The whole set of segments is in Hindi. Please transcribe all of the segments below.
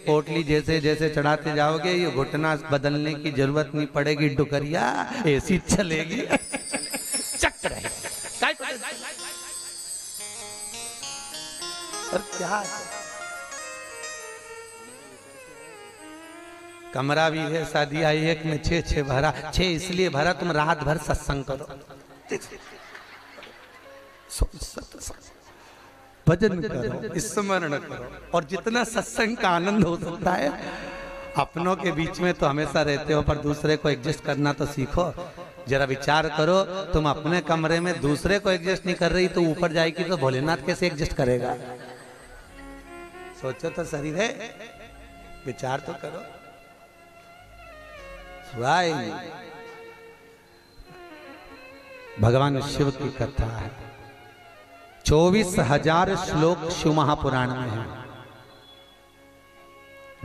पोटली जैसे जैसे चढ़ाते जाओगे ये घुटना बदलने की जरूरत नहीं पड़ेगी, डुकरिया ऐसी चलेगी चक रहेगी। और क्या कमरा भी है, शादी आई एक में 6 भरा, 6 इसलिए भरा तुम रात भर सत्संग करो, भजन करो, स्मरण करो, और जितना सत्संग का आनंद हो सकता है। अपनों के बीच में तो हमेशा रहते हो, पर दूसरे को एडजस्ट करना तो सीखो। जरा विचार करो, तुम अपने कमरे में दूसरे को एडजस्ट नहीं कर रही तो ऊपर जाएगी तो भोलेनाथ कैसे एडजस्ट करेगा? सोचो तो शरीर है, विचार तो करो। भगवान शिव की कथा है, 24,000 श्लोक शिव महापुराण में है,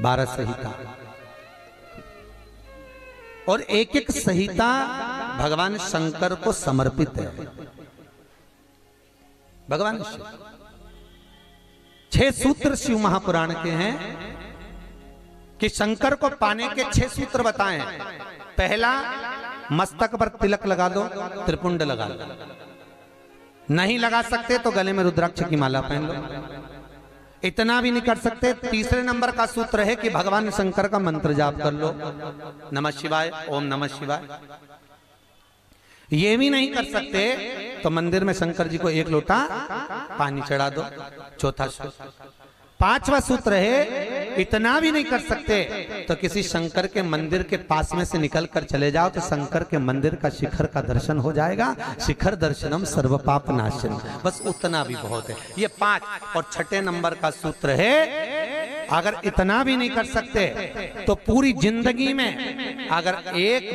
12 संहिता, और एक एक संहिता भगवान शंकर को समर्पित है। भगवान शिव 6 सूत्र शिव महापुराण के हैं कि शंकर को पाने के 6 सूत्र बताएं। पहला, मस्तक पर तिलक लगा दो, त्रिपुंड लगा दो, नहीं लगा सकते तो गले में रुद्राक्ष की माला पहन लो। इतना भी नहीं कर सकते, तीसरे नंबर का सूत्र है कि भगवान शंकर का मंत्र जाप कर लो, नमः शिवाय, ओम नमः शिवाय। ये भी नहीं कर सकते तो मंदिर में शंकर जी को 1 लोटा पानी चढ़ा दो, चौथा सूत्र। 5वां सूत्र है, इतना भी नहीं कर सकते तो किसी शंकर के मंदिर के पास में से निकल कर चले जाओ तो शंकर के मंदिर का शिखर का दर्शन हो जाएगा। शिखर दर्शनम सर्व पाप नाशन, बस उतना भी बहुत है। ये 5। और 6ठे नंबर का सूत्र है, अगर इतना भी नहीं कर सकते तो पूरी जिंदगी में अगर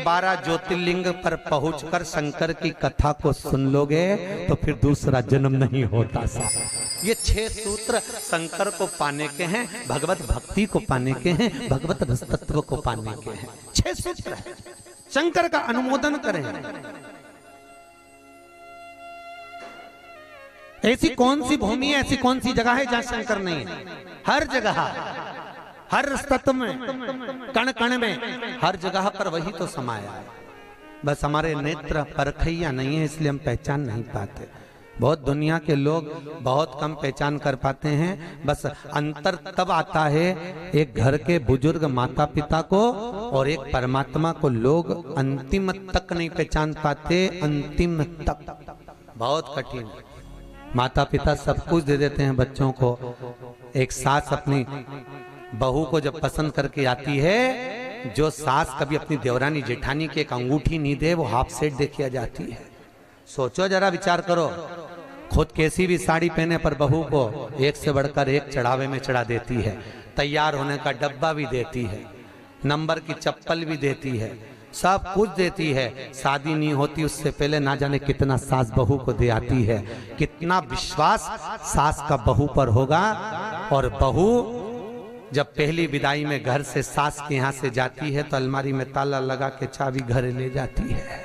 12 ज्योतिर्लिंग पर पहुंचकर शंकर की कथा को सुन लोगे तो फिर दूसरा जन्म नहीं होता। ये 6 सूत्र शंकर को पाने के हैं, भगवत भक्ति को पाने के हैं, भगवत तत्व को पाने के हैं। 6 सूत्र है, शंकर का अनुमोदन करें। ऐसी कौन सी भूमि है, ऐसी कौन सी जगह है जहां शंकर नहीं है? हर जगह, हर तत्व में, कण कण में, हर जगह पर वही तो समाया है। बस हमारे नेत्र परखैया नहीं है, इसलिए हम पहचान नहीं पाते। बहुत दुनिया के लोग बहुत कम पहचान कर पाते हैं। बस अंतर तब आता है एक घर के बुजुर्ग माता पिता को और एक परमात्मा को लोग अंतिम तक नहीं पहचान पाते। अंतिम तक बहुत कठिन। माता पिता सब कुछ दे देते हैं बच्चों को। एक सास अपनी बहू को जब पसंद करके आती है, जो सास कभी अपनी देवरानी जेठानी की एक अंगूठी नहीं दे वो हाफ सेट दे के आ जाती है। सोचो जरा, विचार करो, खुद कैसी भी साड़ी पहने पर बहू को एक से बढ़कर एक चढ़ावे में चढ़ा देती है, तैयार होने का डब्बा भी देती है, नंबर की चप्पल भी देती है, सब कुछ देती है। शादी नहीं होती उससे पहले ना जाने कितना सास बहू को दे आती है। कितना विश्वास सास का बहू पर होगा। और बहू जब पहली विदाई में घर से सास के यहाँ से जाती है तो अलमारी में ताला लगा के चाबी घर ले जाती है।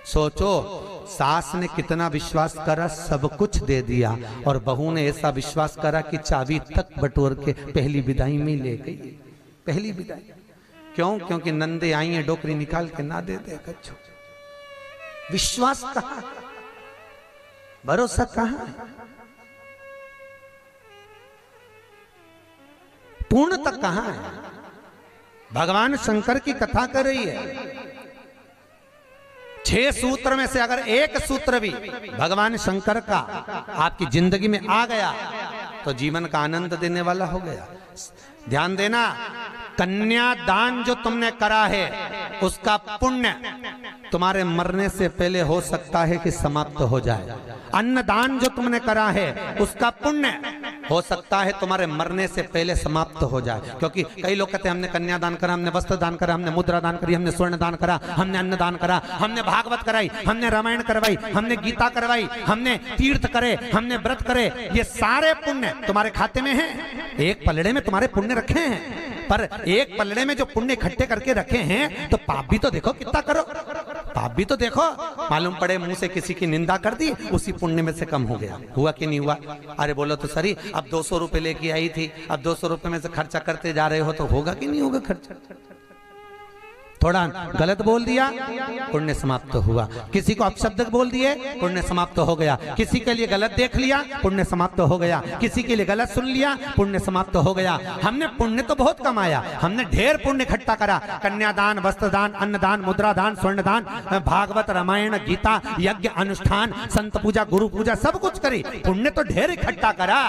सोचो, सास ने कितना विश्वास करा, सब कुछ दे दिया, और बहू ने ऐसा विश्वास करा कि चाबी तक बटोर के पहली विदाई में ले गई। पहली विदाई क्यों? क्योंकि नंदे आई है, डोकरी निकाल के ना दे दे कच्छू। विश्वास कहाँ, भरोसा कहाँ, पूर्ण तक कहाँ है? भगवान शंकर की कथा कर रही है। 6 सूत्र में से अगर एक सूत्र भी भगवान शंकर का आपकी जिंदगी में आ गया तो जीवन का आनंद देने वाला हो गया। ध्यान देना, कन्यादान जो तुमने करा है उसका पुण्य तुम्हारे मरने से पहले हो सकता है कि समाप्त हो जाए। अन्नदान जो तुमने करा है उसका पुण्य हो सकता है तुम्हारे मरने से पहले समाप्त हो जाए। क्योंकि कई लोग कहते हैं हमने कन्यादान करा, हमने वस्त्र दान करा, हमने मुद्रा दान करी, हमने स्वर्ण दान करा, हमने अन्न दान करा, हमने भागवत कराई, हमने रामायण करवाई, हमने गीता करवाई, हमने तीर्थ करे, हमने व्रत करे। ये सारे पुण्य तुम्हारे खाते में हैं। एक पलड़े में तुम्हारे पुण्य रखे हैं, पर एक पलड़े में जो पुण्य इकट्ठे करके रखे हैं तो पाप भी तो देखो कितना करो। पाप भी तो देखो, मालूम पड़े मुंह से किसी की निंदा कर दी, उसी पुण्य में से कम हो गया। हुआ कि नहीं हुआ? अरे बोलो तो सही, अब 200 रुपए लेके आई थी, अब 200 रुपए में से खर्चा करते जा रहे हो तो होगा कि नहीं होगा खर्चा? थोड़ा गलत बोल दिया, पुण्य समाप्त हुआ। किसी को अपशब्द बोल दिए, पुण्य समाप्त हो गया। किसी के लिए गलत देख लिया, पुण्य समाप्त हो गया। किसी के लिए गलत सुन लिया, पुण्य समाप्त हो गया। हमने पुण्य तो बहुत कमाया, हमने ढेर पुण्य इकट्ठा करा, कन्यादान, वस्त्रदान, अन्नदान, मुद्रादान, स्वर्णदान, भागवत, रामायण, गीता, यज्ञ, अनुष्ठान, संत पूजा, गुरु पूजा, सब कुछ करी, पुण्य तो ढेर इकट्ठा करा।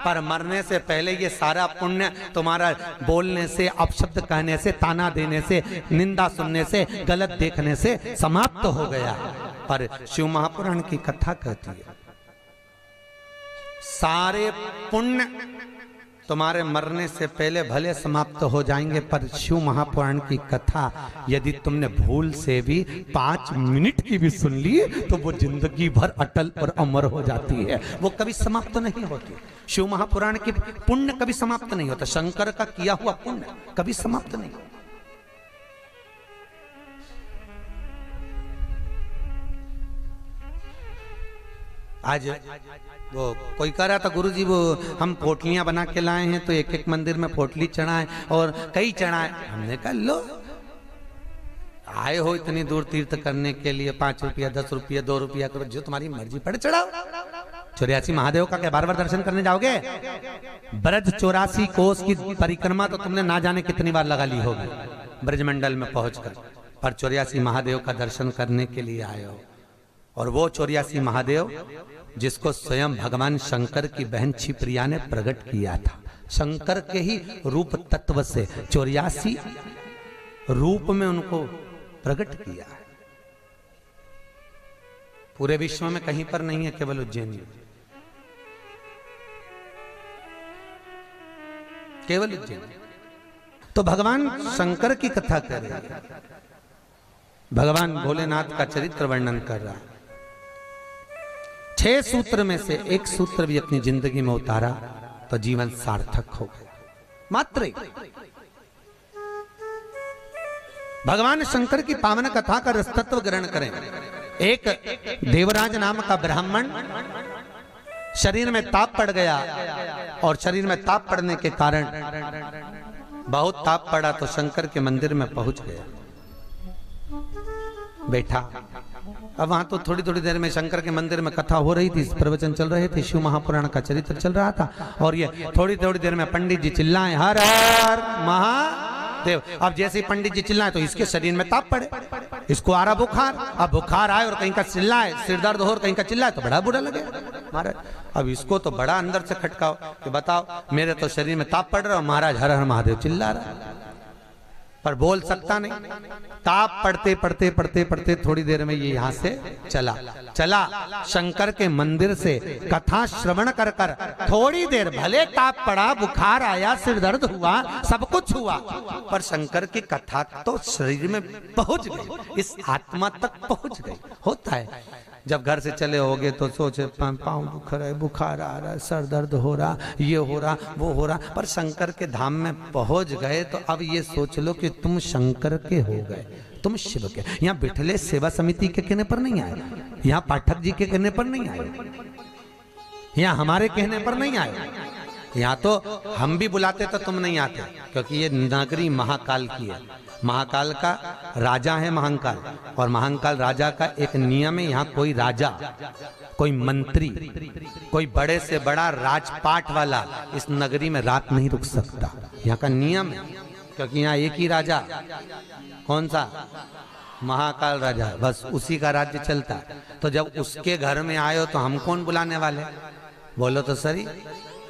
पर मरने से पहले ये सारा पुण्य तुम्हारा बोलने से, अपशब्द कहने से, ताना देने से, निंदा सुनने से, गलत देखने से समाप्त हो गया। पर शिव महापुराण की कथा कहती है सारे पुण्य तुम्हारे मरने से पहले भले समाप्त हो जाएंगे, पर शिव महापुराण की कथा यदि तुमने भूल से भी 5 मिनट की भी सुन ली तो वो जिंदगी भर अटल और अमर हो जाती है, वो कभी समाप्त नहीं होती। शिव महापुराण की पुण्य कभी समाप्त नहीं होता, शंकर का किया हुआ पुण्य कभी समाप्त नहीं होता। आज वो कोई कह रहा था, गुरुजी वो हम पोटलियां बना के लाए हैं तो एक एक मंदिर में पोटली चढ़ाएं और कई चढ़ाएं। हमने कहा लो, आए हो इतनी दूर तीर्थ करने के लिए, 5 रुपया 10 रुपया 2 रुपया करो, जो तुम्हारी मर्जी पड़े चढ़ाओ। 84 महादेव का क्या बार-बार दर्शन करने जाओगे? ब्रज 84 कोस की परिक्रमा तो तुमने ना जाने कितनी बार लगा ली होगी ब्रजमंडल में पहुंचकर, पर 84 महादेव का दर्शन करने के लिए आए हो। और वो 84 महादेव जिसको स्वयं भगवान शंकर की बहन छिप्रिया ने प्रकट किया था, शंकर के ही रूप तत्व से 84 रूप में उनको प्रकट किया है। पूरे विश्व में कहीं पर नहीं है, केवल उज्जैन में, केवल उज्जैन। तो भगवान शंकर की कथा कर रहे हैं, भगवान भोलेनाथ का चरित्र वर्णन कर रहा है। 6 सूत्र में से एक सूत्र भी अपनी जिंदगी में उतारा तो जीवन सार्थक हो गया। मात्र भगवान शंकर की पावन कथा का रसतत्व ग्रहण करें। एक देवराज नाम का ब्राह्मण शरीर में ताप पड़ गया, और शरीर में ताप पड़ने के कारण बहुत ताप पड़ा तो शंकर के मंदिर में पहुंच गया, बैठा। अब वहां तो थोड़ी थोड़ी देर में शंकर के मंदिर में कथा हो रही थी, प्रवचन चल रहे थे, शिव महापुराण का चरित्र चल रहा था, और ये थोड़ी थोड़ी देर में पंडित जी चिल्लाएं हर हर महादेव। अब जैसे ही पंडित जी चिल्लाएं तो इसके शरीर में ताप पड़े, इसको आ रहा बुखार। अब बुखार आए और कहीं का चिल्लाए, सिर दर्द हो और कहीं का चिल्लाए तो बड़ा बुरा लगे महाराज। अब इसको तो बड़ा अंदर से खटकाओ कि बताओ मेरे तो शरीर में ताप पड़ रहा है, महाराज हर हर महादेव चिल्ला रहा, पर बोल सकता नहीं। ताप पढ़ते पढ़ते पढ़ते पढ़ते थोड़ी देर में ये यहाँ से चला शंकर के मंदिर से कथा श्रवण कर कर थोड़ी देर भले ताप पड़ा, बुखार आया, सिर दर्द हुआ, सब कुछ हुआ, पर शंकर की कथा तो शरीर में पहुंच गई, इस आत्मा तक पहुंच गई। होता है जब घर से चले होगे तो सोचे पाँव दुख रहा है, बुखार आ रहा है, सर दर्द हो रहा, ये हो रहा, वो हो रहा, पर शंकर के धाम में पहुंच गए तो अब ये सोच लो कि तुम शंकर के हो गए, तुम शिव के। यहाँ बिठले सेवा समिति के कहने पर नहीं आए, यहाँ पाठक जी के कहने पर नहीं आए, यहाँ हमारे कहने पर नहीं आए, यहाँ तो हम भी बुलाते तो तुम नहीं आते, क्योंकि ये नगरी महाकाल की है। महाकाल का राजा है महाकाल, और महाकाल राजा का एक नियम है, यहाँ कोई राजा, कोई मंत्री, कोई बड़े से बड़ा राजपाट वाला इस नगरी में रात नहीं रुक सकता, यहाँ का नियम है। क्योंकि यहाँ एक ही राजा, कौन सा? महाकाल राजा, बस उसी का राज्य चलता। तो जब उसके घर में आए हो तो हम कौन बुलाने वाले? बोलो तो सही।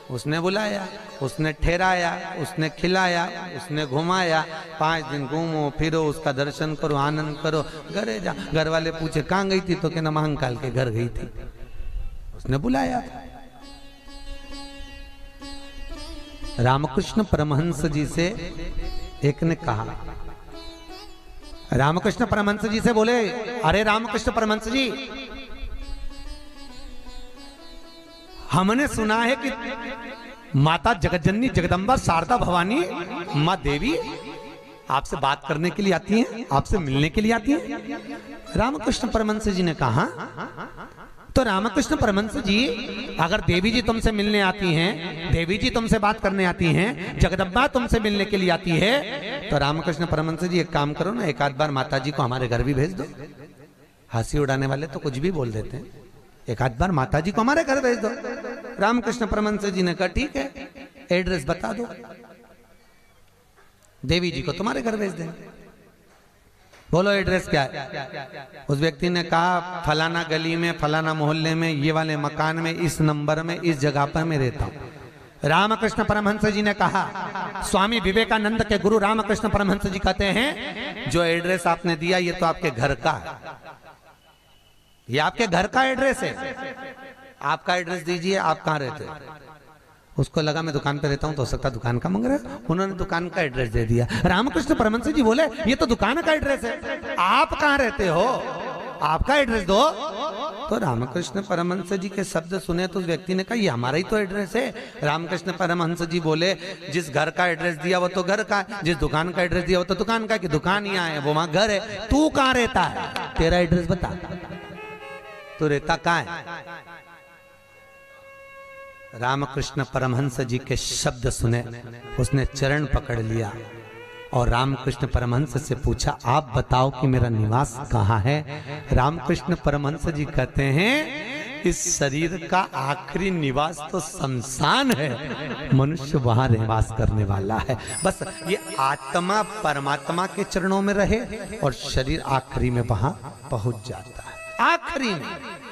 उसने बुलाया, उसने ठहराया, उसने खिलाया, उसने घुमाया, 5 दिन घूमो फिरो, उसका दर्शन करो, आनंद करो, घरे जा। घर वाले पूछे कहाँ गई थी तो कहना महाकाल के घर गई थी, उसने बुलाया। रामकृष्ण परमहंस जी से एक ने कहा, रामकृष्ण परमहंस जी से बोले, अरे रामकृष्ण परमहंस जी, हमने सुना है कि माता जगतजननी जगदम्बा शारदा भवानी माँ देवी आपसे बात करने के लिए आती हैं, आपसे मिलने के लिए आती हैं। रामकृष्ण परमहंस जी ने कहा, तो रामकृष्ण परमहंस जी, अगर देवी जी तुमसे मिलने आती हैं, देवी जी तुमसे बात करने आती हैं, जगदम्बा तुमसे मिलने के लिए आती है, तो रामकृष्ण परमहंस जी एक काम करो ना, एक आध बार माता जी को हमारे घर भी भेज दो। हंसी उड़ाने वाले तो कुछ भी बोल देते हैं, एक आध बार माता जी को हमारे घर भेज दो। रामकृष्ण परमहंस जी ने कहा ठीक है, एड्रेस बता दो, देवी जी को तुम्हारे घर भेज देंगे। बोलो एड्रेस क्या है? उस व्यक्ति ने कहा फलाना गली में, फलाना मोहल्ले में, ये वाले मकान में, इस नंबर में, इस जगह पर मैं रहता हूं। रामकृष्ण परमहंस जी ने कहा, स्वामी विवेकानंद के गुरु रामकृष्ण परमहंस जी कहते हैं, जो एड्रेस आपने दिया ये तो आपके घर का है, ये आपके घर का एड्रेस है, आपका एड्रेस दीजिए, आप कहाँ रहते हैं? उसको लगा मैं दुकान पे रहता हूं, तो हो सकता दुकान का मांग रहा है, उन्होंने दुकान का एड्रेस दे दिया। रामकृष्ण परमहंस जी बोले ये तो दुकान का एड्रेस है, आप कहाँ रहते हो, आपका एड्रेस दो। तो रामकृष्ण परमहंस जी के शब्द सुने तो उस व्यक्ति ने कहा ये हमारा ही तो एड्रेस है। रामकृष्ण परमहंस जी बोले जिस घर का एड्रेस दिया वो तो घर का है, जिस दुकान का एड्रेस दिया वो तो दुकान का, कि दुकान यहाँ है वो वहां घर है, तू कहाँ रहता है, तेरा एड्रेस बता, तू रहता कहाँ है? रामकृष्ण परमहंस जी के शब्द सुने, उसने चरण पकड़ लिया और रामकृष्ण परमहंस से पूछा आप बताओ कि मेरा निवास कहाँ है। रामकृष्ण परमहंस जी कहते हैं इस शरीर का आखिरी निवास तो शमशान है, मनुष्य वहां निवास करने वाला है। बस ये आत्मा परमात्मा के चरणों में रहे और शरीर आखिरी में वहां पहुंच जाता है, आखिरी में।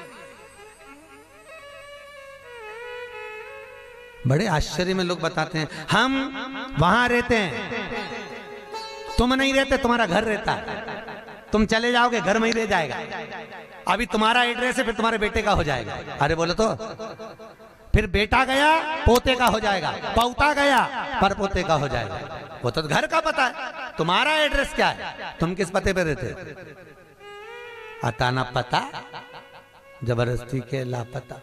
बड़े आश्चर्य में लोग बताते हैं हम वहां रहते हैं, तुम नहीं रहते, तुम्हारा घर रहता है, तुम चले जाओगे घर में ही रह जाएगा, अभी तुम्हारा एड्रेस है फिर तुम्हारे बेटे का हो जाएगा। अरे बोलो तो, फिर बेटा गया पोते का हो जाएगा, पौता गया पर पोते का हो जाएगा, वो तो घर का पता है, तुम्हारा एड्रेस क्या है, तुम किस पते पे रहते? अताना पता जबरदस्ती के लापता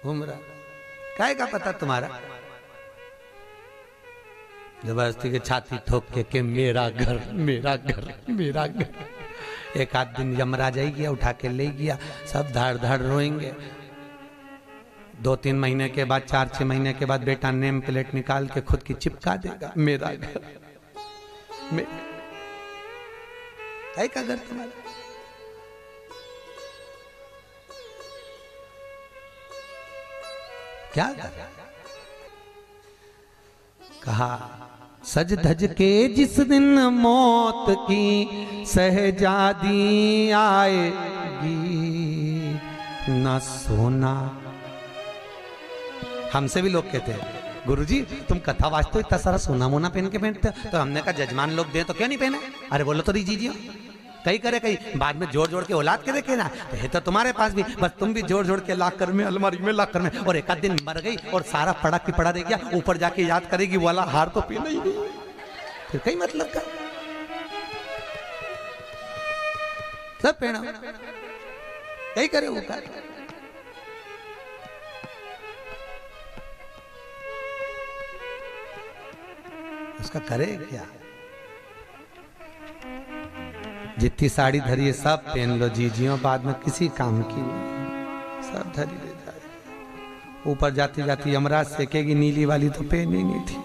घूम रहा, काय का पता तुम्हारा? जबरदस्ती के छाती ठोक के मेरा घर मेरा घर मेरा घर। एक आध दिन यमराज आई गया, उठा के ले गया, सब धाड़ धाड़ रोएंगे। 2-3 महीने के बाद, 4-6 महीने के बाद बेटा नेम प्लेट निकाल के खुद की चिपका देगा, मेरा घर काय का घर तुम्हारा? क्या कहा? सज धज के जिस दिन मौत की सहजादी आएगी, न सोना। हमसे भी लोग कहते हैं गुरुजी तुम कथा वाचते हो, इतना सारा सोना मोना पहन के पहनते हो, तो हमने कहा जजमान लोग दे तो क्यों नहीं पहने? अरे बोलो तो दीजिए, कहीं करे कहीं बाद में जोड़ जोड़ के औलाद के देखे ना, तो है तो तुम्हारे पास भी, बस तुम भी जोड़ जोड़ के लाकर में अलमारी में लाकर में, और एक आध दिन मर गई और सारा पड़ा की पड़ा रह गया, ऊपर जाके याद करेगी वाला हार तो पीना ही नहीं, फिर कहीं मतलब का सब पहना कहीं करे वो कर। उसका करे क्या? जितनी साड़ी धरी है सब पहन लो जीजियों, बाद में किसी काम की सब धरी ले जाए। ऊपर जाती जाती यमराज सेकेगी, नीली वाली तो पहनी नहीं थी,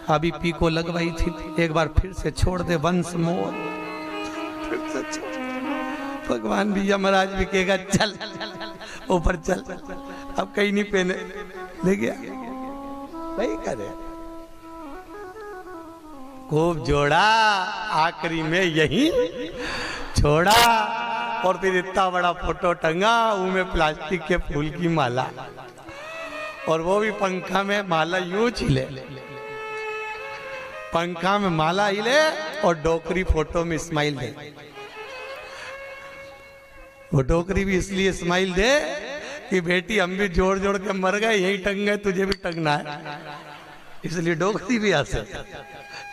अभी पीको लगवाई थी, एक बार फिर से छोड़ दे वंश मोर, फिर से छोड़। भगवान भी यमराज भी कहेगा चल ऊपर चल, अब कहीं नहीं पहने, ले गया वही करे। खूब जोड़ा, आखिरी में यही छोड़ा, और फिर इतना बड़ा फोटो टंगा, उनमें प्लास्टिक के फूल की माला, और वो भी पंखा में माला यूं हिले, पंखा में माला हिले और डोकरी फोटो में स्माइल दे। वो डोकरी भी इसलिए स्माइल दे कि बेटी हम भी जोड़ जोड़ के मर गए, यही टंग गए, तुझे भी टंगना है, इसलिए डोकरी भी हंसे,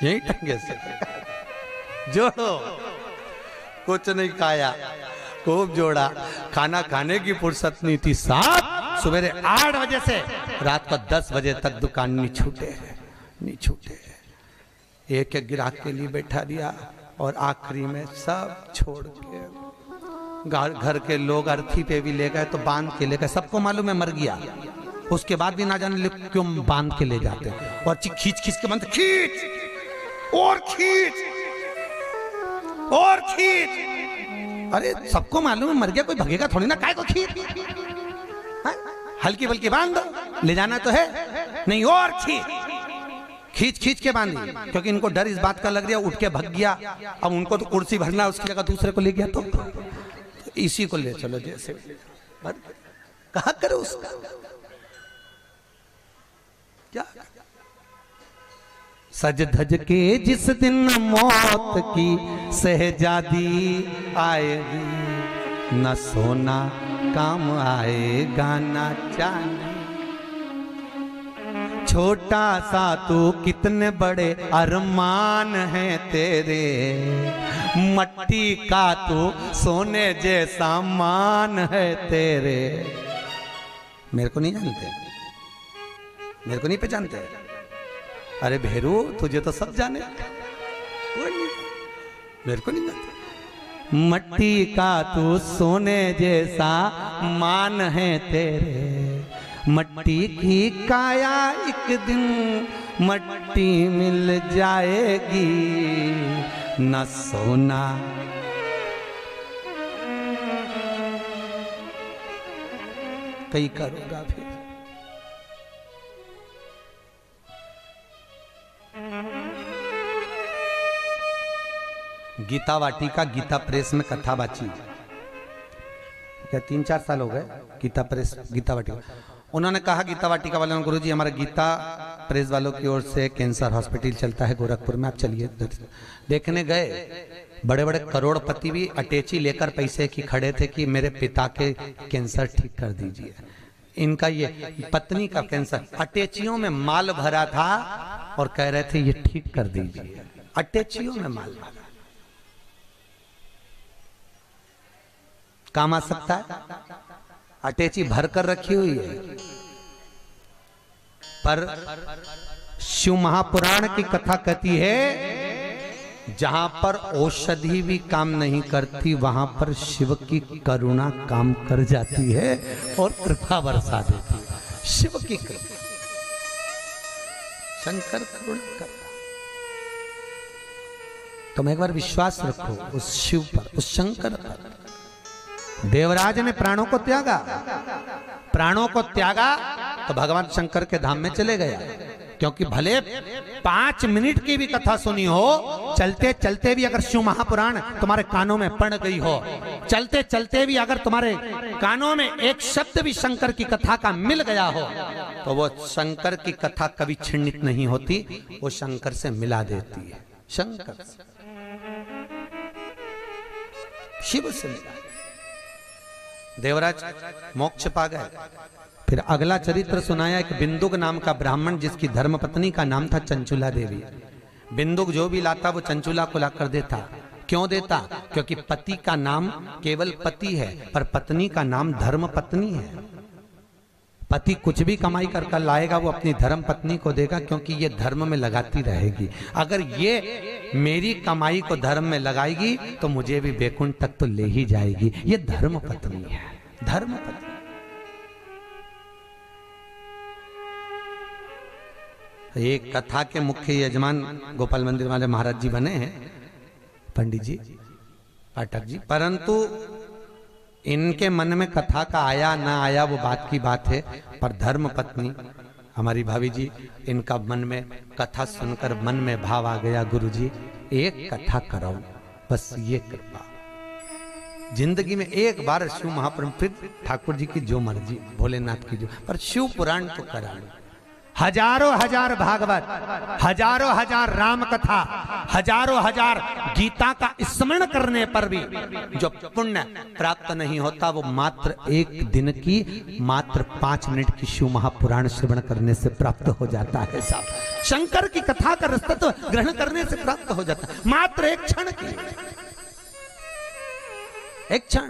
यही टंगे से जोड़ो। कुछ नहीं खाया, खूब जोड़ा, खाना खाने की फुर्सत नहीं थी, साहब सवेरे 8 बजे से रात को 10 बजे तक दुकान नहीं छूटे, नहीं छूटे। एक एक ग्राहक के लिए बैठा दिया और आखिरी में सब छोड़ के घर के लोग अर्थी पे भी ले गए तो बांध के ले गए। सबको मालूम है मर गया, उसके बाद भी ना जाने क्यों बांध के ले जाते और खींच खींच के बांध, खींच और खींच और खींच। अरे सबको मालूम है मर गया, कोई भगेगा थोड़ी ना, काय को खींच, हल्की बल्कि बांध दो, ले जाना तो है नहीं, और खींच खींच के बांधी, क्योंकि इनको डर इस बात का लग रहा है उठ के भग गया, अब उनको तो कुर्सी भरना, उसकी जगह दूसरे को ले गया तो इसी को ले चलो, जैसे कहा करो उसका क्या। सज धज के जिस दिन मौत की शहजादी आएगी, न सोना काम आएगा न चांदी। छोटा सा तू कितने बड़े अरमान हैं तेरे, मट्टी का तू सोने जैसा मान है तेरे। मेरे को नहीं जानते, मेरे को नहीं पहचानते? अरे भेरू तुझे तो सब जाने, कोई नहीं, मेरे को नहीं जानते। मट्टी का तू सोने जैसा मान है तेरे, मट्टी की काया एक दिन मट्टी मिल जाएगी, न सोना कई करोगा फिर। गीता वाटिका गीता प्रेस में कथा बाची, क्या 3-4 साल हो गए गीता प्रेस गीता वाटिका। उन्होंने कहा गीता वाटिका वालों ने, गुरुजी हमारा गीता प्रेस वालों की ओर से कैंसर हॉस्पिटल चलता है गोरखपुर में, आप चलिए। देखने गए, बड़े बड़े करोड़पति भी अटैची लेकर पैसे की खड़े थे कि मेरे पिता के कैंसर ठीक कर दीजिए। इनका ये पत्नी का कैंसर, अटैचियों में माल भरा था और कह रहे थे ये ठीक कर दीजिए, अटैचियों में माल भरा। काम आ सकता है, अटैची भर कर रखी हुई है, पर शिव महापुराण की कथा कहती है जहां पर औषधि भी काम नहीं करती वहां पर शिव की करुणा काम कर जाती है और कृपा बरसा देती है। शिव की कृपा, शंकर करुणा करता। तुम एक बार विश्वास रखो उस शिव पर, उस शंकर पर। देवराज ने प्राणों को त्यागा, प्राणों को त्यागा तो भगवान शंकर के धाम में चले गया, क्योंकि भले 5 मिनट की भी कथा सुनी हो, चलते चलते भी अगर शिव महापुराण तुम्हारे कानों में पड़ गई हो, चलते चलते भी अगर तुम्हारे कानों में एक शब्द भी शंकर की कथा का मिल गया हो, तो वो शंकर की कथा कभी छिन्नित नहीं होती, वो शंकर से मिला देती है। शंकर से, शिव से मिला। देवराज मोक्ष पा गए। फिर अगला चरित्र सुनाया एक बिंदुक नाम का ब्राह्मण जिसकी धर्मपत्नी का नाम था चंचुला देवी। बिंदुक जो भी लाता वो चंचुला को लाकर देता। क्यों देता? क्योंकि पति का नाम केवल पति है, पर पत्नी का नाम धर्म पत्नी है। पति कुछ भी कमाई कर लाएगा वो अपनी धर्म पत्नी को देगा, क्योंकि ये धर्म में लगाती रहेगी। अगर ये मेरी कमाई को धर्म में लगाएगी तो मुझे भी बैकुंठ तक तो ले ही जाएगी। ये धर्म पत्नी है, धर्म पत्नी। एक कथा के मुख्य यजमान गोपाल मंदिर वाले महाराज जी बने हैं, पंडित जी, पाठक जी, परंतु इनके मन में कथा का आया ना आया वो बात की बात है, पर धर्म पत्नी हमारी भाभी जी, इनका मन में कथा सुनकर मन में भाव आ गया, गुरुजी एक कथा कराओ, बस ये कृपा। जिंदगी में एक बार शिव महापुराण, फिर ठाकुर जी की जो मर्जी, भोलेनाथ की जो, पर शिव पुराण तो करा लो। हजारों हजार भागवत, हजारों हजार राम कथा, हजारों हजार गीता का स्मरण करने पर भी जो पुण्य प्राप्त नहीं होता वो मात्र एक दिन की, मात्र 5 मिनट की शिव महापुराण श्रवण करने से प्राप्त हो जाता है। साहब शंकर की कथा का रसतत्व ग्रहण करने से प्राप्त हो जाता है, मात्र एक क्षण की, एक क्षण।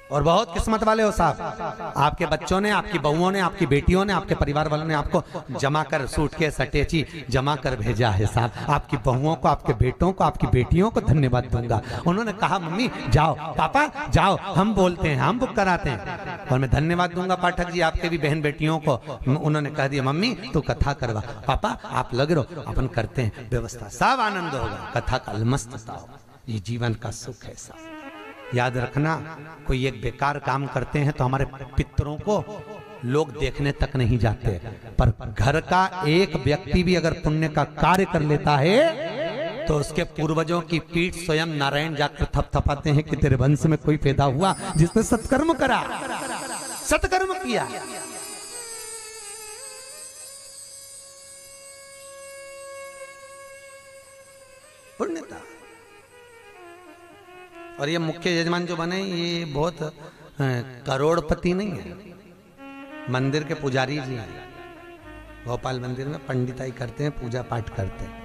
और बहुत किस्मत वाले हो साहब, आपके बच्चों ने, आपकी बहुओं ने, आपकी बेटियों ने, आपके परिवार वालों ने आपको जमा कर सूटकेस अटैची जमा कर भेजा है साहब। आपकी बहुओं को, आपके बेटों को, आपकी बेटियों को धन्यवाद दूंगा। उन्होंने कहा मम्मी जाओ, पापा जाओ, हम बोलते हैं, हम बुक कराते हैं। और मैं धन्यवाद दूंगा पाठक जी आपके भी बहन बेटियों को। उन्होंने कह दिया मम्मी तू कथा करवा, पापा आप लग रहो, अपन करते हैं व्यवस्था, सब आनंद होगा, कथा का अलमस्त होगा। ये जीवन का सुख है साहब। याद रखना, कोई एक बेकार काम करते हैं तो हमारे पितरों को लोग देखने तक नहीं जाते, पर घर का एक व्यक्ति भी अगर पुण्य का कार्य कर लेता है तो उसके पूर्वजों की पीठ स्वयं नारायण जाकर थपथपाते हैं कि तेरे वंश में कोई पैदा हुआ जिसने सत्कर्म करा, सत्कर्म किया। पुण्यता। और ये मुख्य यजमान जो बने ये बहुत करोड़पति नहीं है, मंदिर के पुजारी जी हैं। भोपाल मंदिर में पंडिताई करते हैं, पूजा पाठ करते हैं।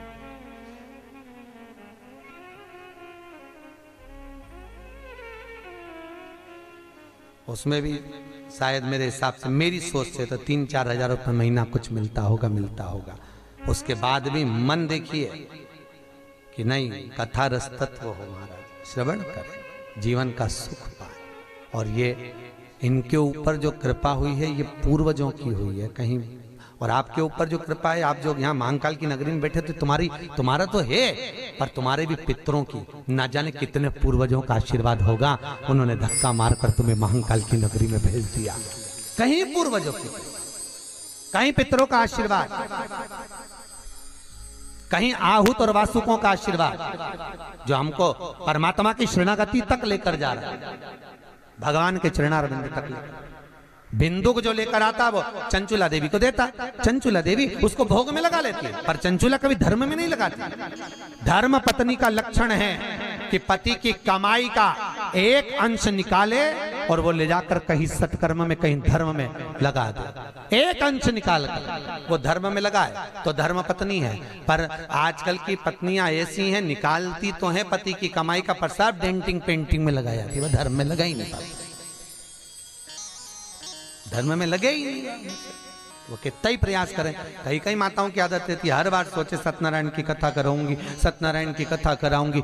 उसमें भी शायद मेरे हिसाब से, मेरी सोच से तो 3-4 हजार रुपये महीना कुछ मिलता होगा। उसके बाद भी मन देखिए कि नहीं, कथा रस तत्व हो महाराज, श्रवण करें, जीवन का सुख पाए। और ये इनके ऊपर जो कृपा हुई है ये पूर्वजों की हुई है कहीं, और आपके ऊपर जो कृपा है, आप जो यहाँ महाकाल की नगरी में बैठे तो तुम्हारा तो है, पर तुम्हारे भी पितरों की ना जाने कितने पूर्वजों का आशीर्वाद होगा। उन्होंने धक्का मारकर तुम्हें महाकाल की नगरी में भेज दिया। कहीं पूर्वजों की, कहीं पितरों का आशीर्वाद, कहीं आहूत और वासुकों का आशीर्वाद जो हमको परमात्मा की शरणागति तक लेकर जा रहा है, भगवान के चरणारविंद तक लेकर। बिंदु को जो लेकर आता वो चंचुला देवी को देता, चंचुला देवी उसको भोग में लगा लेती है, पर चंचुला कभी धर्म में नहीं लगाती। धर्म पत्नी का लक्षण है कि पति की कमाई का एक अंश निकाले और वो ले जाकर कहीं सत्कर्म में, कहीं धर्म में लगा दे। एक अंश निकाल कर वो धर्म में लगाए तो धर्म पत्नी है। पर आजकल की पत्नियां ऐसी हैं, निकालती तो है पति की कमाई का, पर सब डेंटिंग पेंटिंग में लगाया थी, वो धर्म में लगा ही नहीं पाती, धर्म में लगे ही नहीं। वो कितना ही प्रयास करें। कई माताओं की आदत रहती है हर बार सोचे सत्यनारायण की कथा कराऊंगी, सत्यनारायण की कथा कराऊंगी,